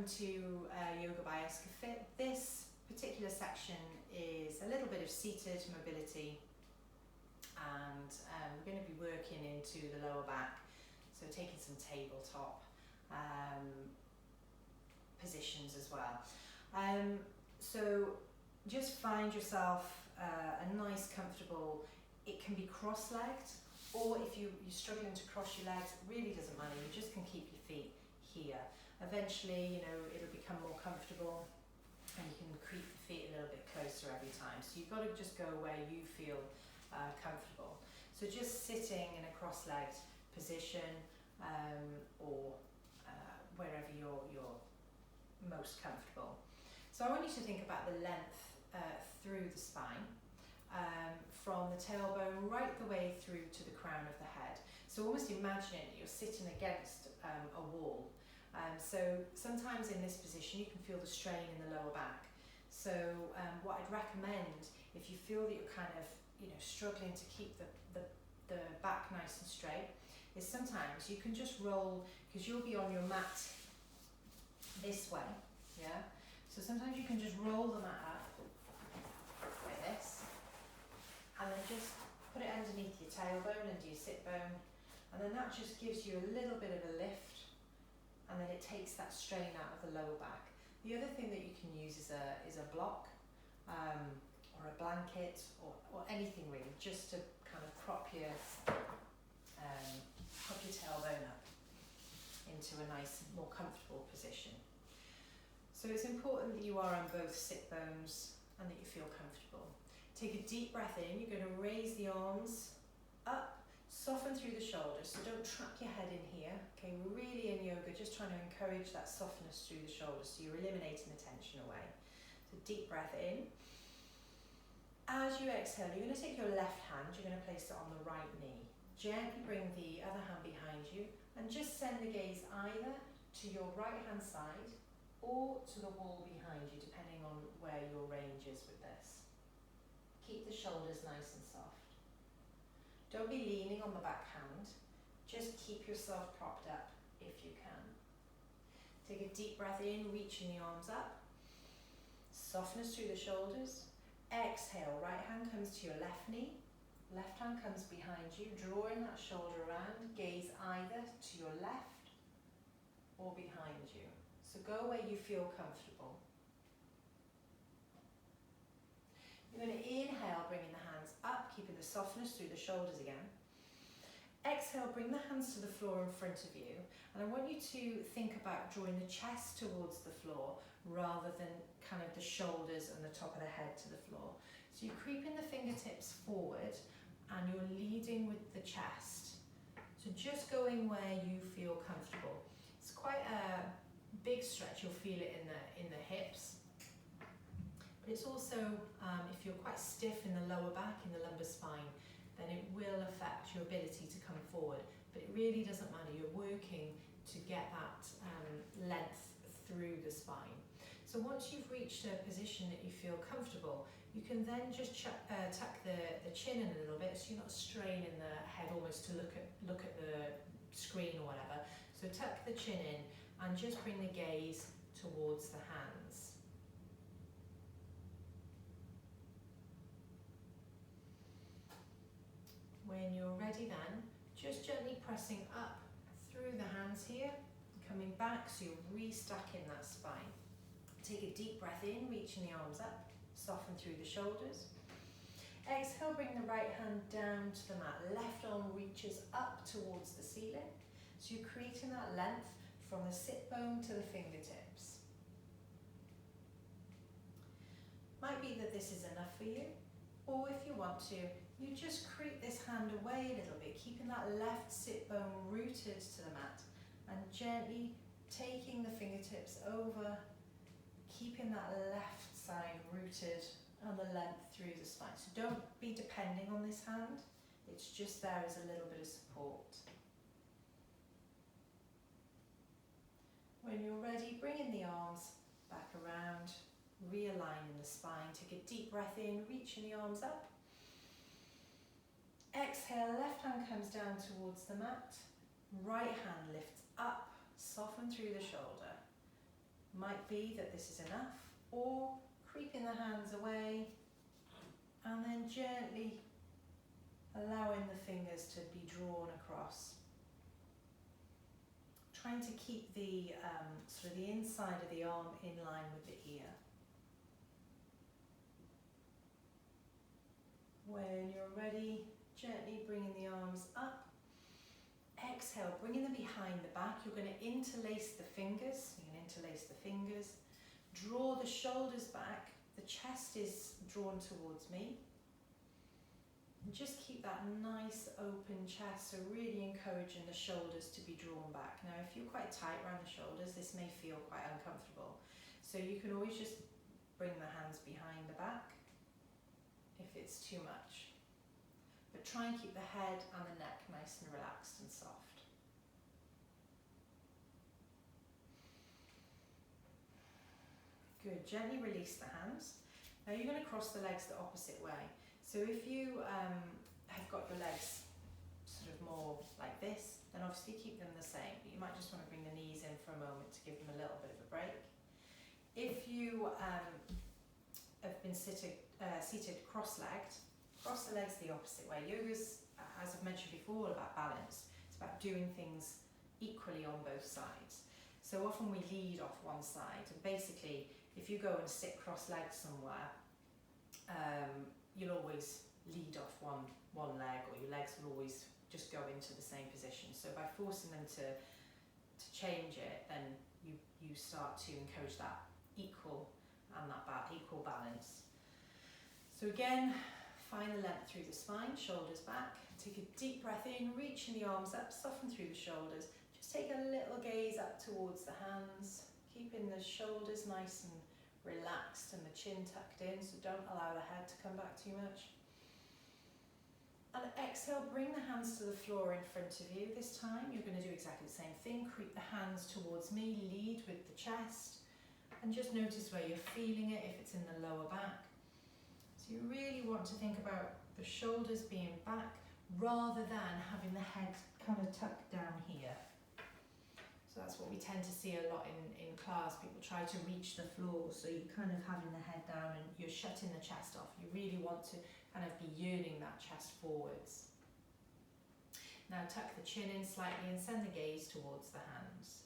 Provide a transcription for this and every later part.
welcome to Yoga by Escafit. This particular section is a little bit of seated mobility, and we're going to be working into the lower back, so taking some tabletop positions as well. So just find yourself a nice, comfortable, it can be cross-legged, or if you're struggling to cross your legs, it really doesn't matter, you just can keep your feet here. Eventually, it'll become more comfortable and you can creep the feet a little bit closer every time. So you've got to just go where you feel comfortable. So just sitting in a cross-legged position or wherever you're most comfortable. So I want you to think about the length through the spine, from the tailbone right the way through to the crown of the head. So almost imagine you're sitting against a wall. So sometimes in this position you can feel the strain in the lower back. So what I'd recommend, if you feel that you're kind of struggling to keep the back nice and straight, is sometimes you can just roll, because you'll be on your mat this way, yeah? So sometimes you can just roll the mat up like this, and then just put it underneath your tailbone and your sit bone, and then that just gives you a little bit of a lift, and then it takes that strain out of the lower back. The other thing that you can use is a block or a blanket or anything really, just to kind of prop your tailbone up into a nice, more comfortable position. So it's important that you are on both sit bones and that you feel comfortable. Take a deep breath in. You're going to raise the arms up, soften through the shoulders, so don't trap your head in here. Okay, we're really in yoga just trying to encourage that softness through the shoulders, so you're eliminating the tension away. So deep breath in. As you exhale, you're going to take your left hand, you're going to place it on the right knee. Gently bring the other hand behind you and just send the gaze either to your right hand side or to the wall behind you, depending on where your range is with this. Keep the shoulders nice and soft. Don't be leaning on the back hand, just keep yourself propped up if you can. Take a deep breath in, reaching the arms up. Softness through the shoulders. Exhale, right hand comes to your left knee, left hand comes behind you, drawing that shoulder around, gaze either to your left or behind you. So go where you feel comfortable. You're going to inhale, bringing the hands up, keeping the softness through the shoulders again. Exhale, bring the hands to the floor in front of you. And I want you to think about drawing the chest towards the floor rather than kind of the shoulders and the top of the head to the floor. So you're creeping the fingertips forward and you're leading with the chest. So just going where you feel comfortable. It's quite a big stretch, you'll feel it in the hips. But it's also, if you're quite stiff in the lower back, in the lumbar spine, then it will affect your ability to come forward. But it really doesn't matter, you're working to get that length through the spine. So once you've reached a position that you feel comfortable, you can then just tuck the chin in a little bit, so you're not straining the head almost to look at the screen or whatever. So tuck the chin in and just bring the gaze towards the hands. When you're ready then, just gently pressing up through the hands here, coming back so you're restacking that spine. Take a deep breath in, reaching the arms up, soften through the shoulders. Exhale, bring the right hand down to the mat. Left arm reaches up towards the ceiling. So you're creating that length from the sit bone to the fingertips. Might be that this is enough for you, or if you want to, you just creep this hand away a little bit, keeping that left sit bone rooted to the mat and gently taking the fingertips over, keeping that left side rooted and the length through the spine. So don't be depending on this hand, it's just there as a little bit of support. When you're ready, bring in the arms back around, realigning the spine. Take a deep breath in, reaching the arms up. Exhale, left hand comes down towards the mat, right hand lifts up, soften through the shoulder. Might be that this is enough, or creeping the hands away and then gently allowing the fingers to be drawn across. Trying to keep the sort of the inside of the arm in line with the ear. When you're ready, gently bringing the arms up. Exhale, bringing them behind the back. You're going to interlace the fingers. You can interlace the fingers. Draw the shoulders back. The chest is drawn towards me. And just keep that nice open chest, so really encouraging the shoulders to be drawn back. Now, if you're quite tight around the shoulders, this may feel quite uncomfortable. So you can always just bring the hands behind the back if it's too much. But try and keep the head and the neck nice and relaxed and soft. Good, gently release the hands. Now you're going to cross the legs the opposite way. So if you have got your legs sort of more like this, then obviously keep them the same. But you might just want to bring the knees in for a moment to give them a little bit of a break. If you have been seated cross-legged, cross the legs the opposite way. Yoga's, as I've mentioned before, all about balance. It's about doing things equally on both sides. So often we lead off one side, and basically if you go and sit cross-legged somewhere, you'll always lead off one leg, or your legs will always just go into the same position. So by forcing them to change it, then you start to encourage that equal balance. So again, find the length through the spine, shoulders back. Take a deep breath in, reaching the arms up, soften through the shoulders. Just take a little gaze up towards the hands, keeping the shoulders nice and relaxed and the chin tucked in, so don't allow the head to come back too much. And exhale, bring the hands to the floor in front of you. This time you're going to do exactly the same thing. Creep the hands towards me, lead with the chest, and just notice where you're feeling it, if it's in the lower back. So you really want to think about the shoulders being back rather than having the head kind of tucked down here. So that's what we tend to see a lot in class. People try to reach the floor, so you're kind of having the head down and you're shutting the chest off. You really want to kind of be yearning that chest forwards. Now tuck the chin in slightly and send the gaze towards the hands.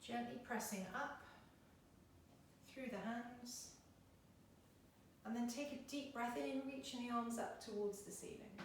Gently pressing up through the hands. And then take a deep breath in, reaching the arms up towards the ceiling.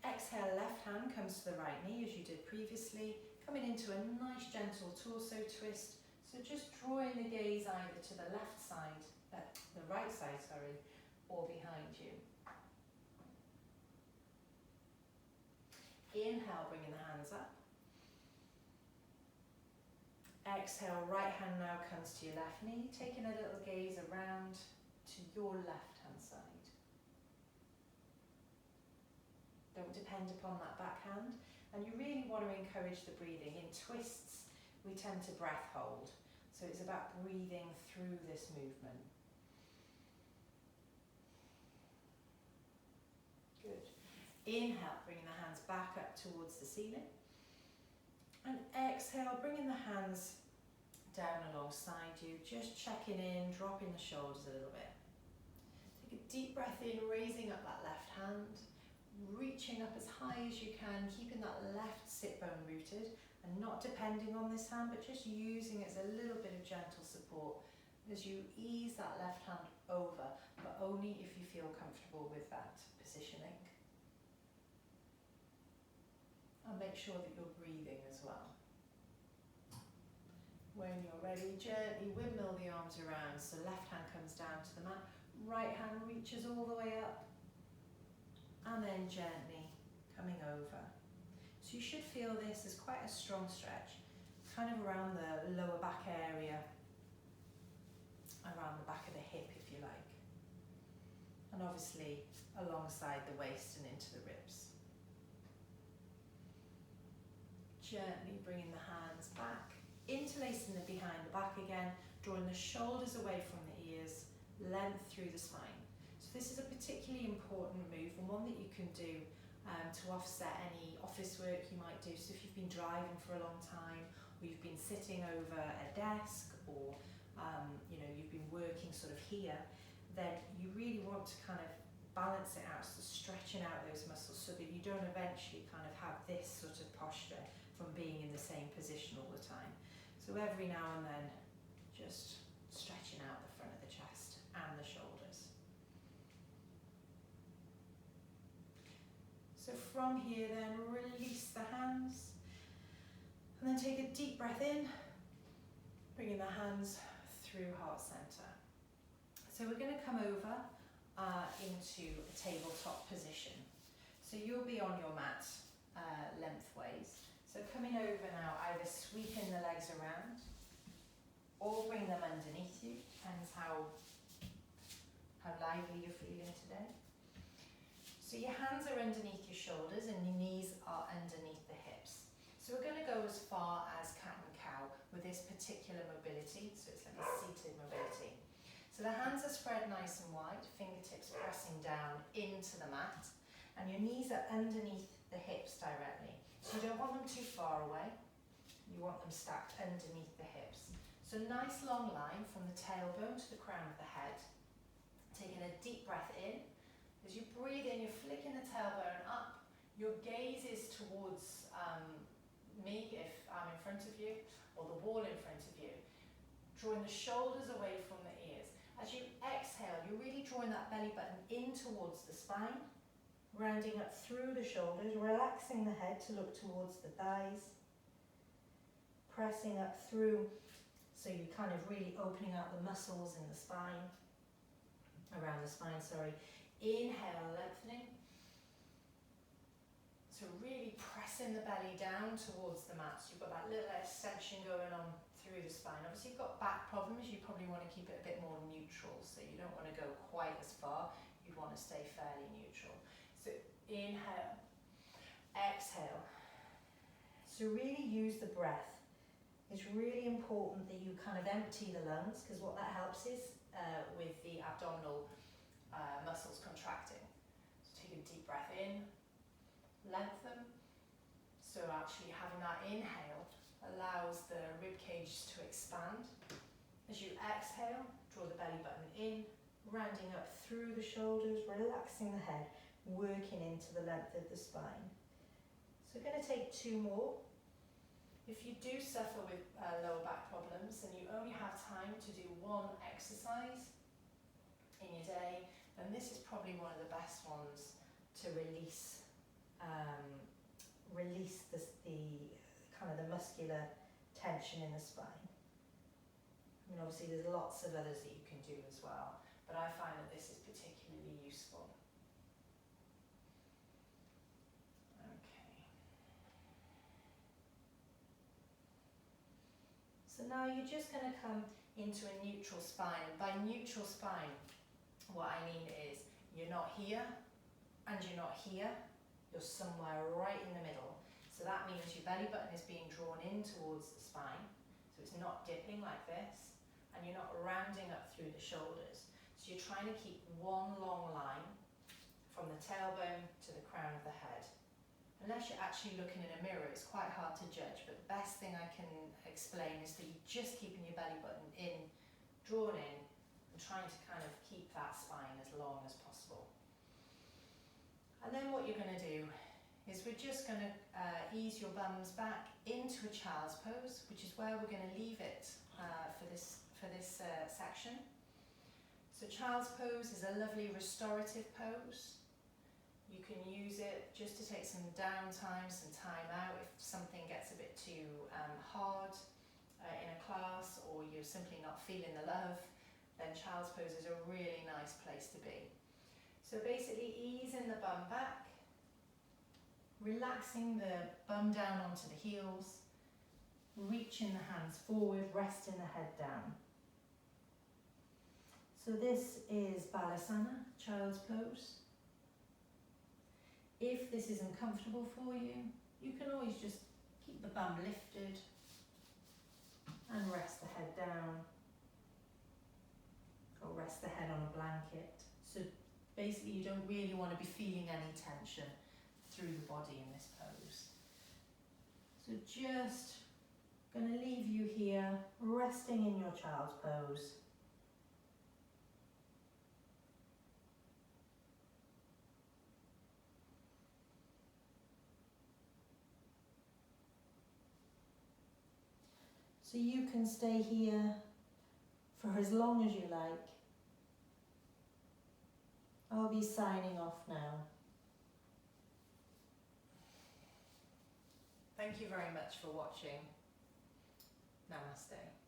Exhale, left hand comes to the right knee as you did previously, coming into a nice gentle torso twist. So just drawing the gaze either to the left side, the right side, sorry, or behind you. Inhale, bringing the hands up. Exhale, right hand now comes to your left knee, taking a little gaze around to your left hand side. Don't depend upon that backhand, and you really want to encourage the breathing. In twists, we tend to breath hold, so it's about breathing through this movement. Good. Inhale, bringing the hands back up towards the ceiling. And exhale, bringing the hands down alongside you, just checking in, dropping the shoulders a little bit. Take a deep breath in, raising up that left hand, reaching up as high as you can, keeping that left sit bone rooted and not depending on this hand, but just using it as a little bit of gentle support as you ease that left hand over, but only if you feel comfortable with that positioning. And make sure that you're breathing as well. When you're ready, gently windmill the arms around, so left hand comes down to the mat, right hand reaches all the way up, and then gently coming over. So you should feel this as quite a strong stretch, kind of around the lower back area, around the back of the hip if you like, and obviously alongside the waist and into the ribs. Gently bringing the hands back, interlacing them behind the back again, drawing the shoulders away from the ears, length through the spine. So this is a particularly important move, and one that you can do to offset any office work you might do. So if you've been driving for a long time, or you've been sitting over a desk, or you've been working sort of here, then you really want to kind of balance it out, so stretching out those muscles so that you don't eventually kind of have this sort of posture from being in the same position all the time. So every now and then, just stretching out the front of the chest and the shoulders. So from here then, release the hands, and then take a deep breath in, bringing the hands through heart center. So we're going to come over into a tabletop position. So you'll be on your mat lengthways. So coming over now, either sweeping the legs around or bring them underneath you, depends how lively you're feeling today. So your hands are underneath your shoulders and your knees are underneath the hips. So we're going to go as far as cat and cow with this particular mobility, so it's like a seated mobility. So the hands are spread nice and wide, fingertips pressing down into the mat, and your knees are underneath the hips directly. So you don't want them too far away, you want them stacked underneath the hips. So nice long line from the tailbone to the crown of the head. Taking a deep breath in. As you breathe in, you're flicking the tailbone up. Your gaze is towards me if I'm in front of you, or the wall in front of you. Drawing the shoulders away from the ears. As you exhale, you're really drawing that belly button in towards the spine, rounding up through the shoulders, relaxing the head to look towards the thighs, pressing up through, so you're kind of really opening up the muscles in the spine, around the spine, sorry. Inhale, lengthening. So really pressing the belly down towards the mat. So you've got that little extension going on through the spine. Obviously you've got back problems, you probably want to keep it a bit more neutral, so you don't want to go quite as far, you'd want to stay fairly neutral. So inhale, exhale. So really use the breath. It's really important that you kind of empty the lungs, because what that helps is with the abdominal muscles contracting. So take a deep breath in, lengthen. So actually having that inhale allows the rib cage to expand. As you exhale, draw the belly button in, rounding up through the shoulders, relaxing the head, working into the length of the spine. So we're going to take 2 more. If you do suffer with lower back problems and you only have time to do 1 exercise in your day, then this is probably one of the best ones to release the kind of the muscular tension in the spine. I mean, obviously there's lots of others that you can do as well, but I find that this is particularly useful. Okay. So now you're just going to come into a neutral spine, and by neutral spine, what I mean is you're not here and you're not here, you're somewhere right in the middle. So that means your belly button is being drawn in towards the spine, so it's not dipping like this, and you're not rounding up through the shoulders. So you're trying to keep one long line from the tailbone to the crown of the head. Unless you're actually looking in a mirror, it's quite hard to judge, but the best thing I can explain is that you're just keeping your belly button in, drawn in, and trying to kind of keep that spine as long as possible. And then what you're going to do is we're just going to ease your bums back into a child's pose, which is where we're going to leave it for this section. So child's pose is a lovely restorative pose. You can use it just to take some downtime, some time out if something gets a bit too hard in a class, or you're simply not feeling the love, then child's pose is a really nice place to be. So basically easing the bum back, relaxing the bum down onto the heels, reaching the hands forward, resting the head down. So this is Balasana, child's pose. If this isn't comfortable for you, you can always just keep the bum lifted and rest the head down, or rest the head on a blanket. So basically you don't really want to be feeling any tension through the body in this pose. So just going to leave you here, resting in your child's pose. So you can stay here for as long as you like. I'll be signing off now. Thank you very much for watching. Namaste.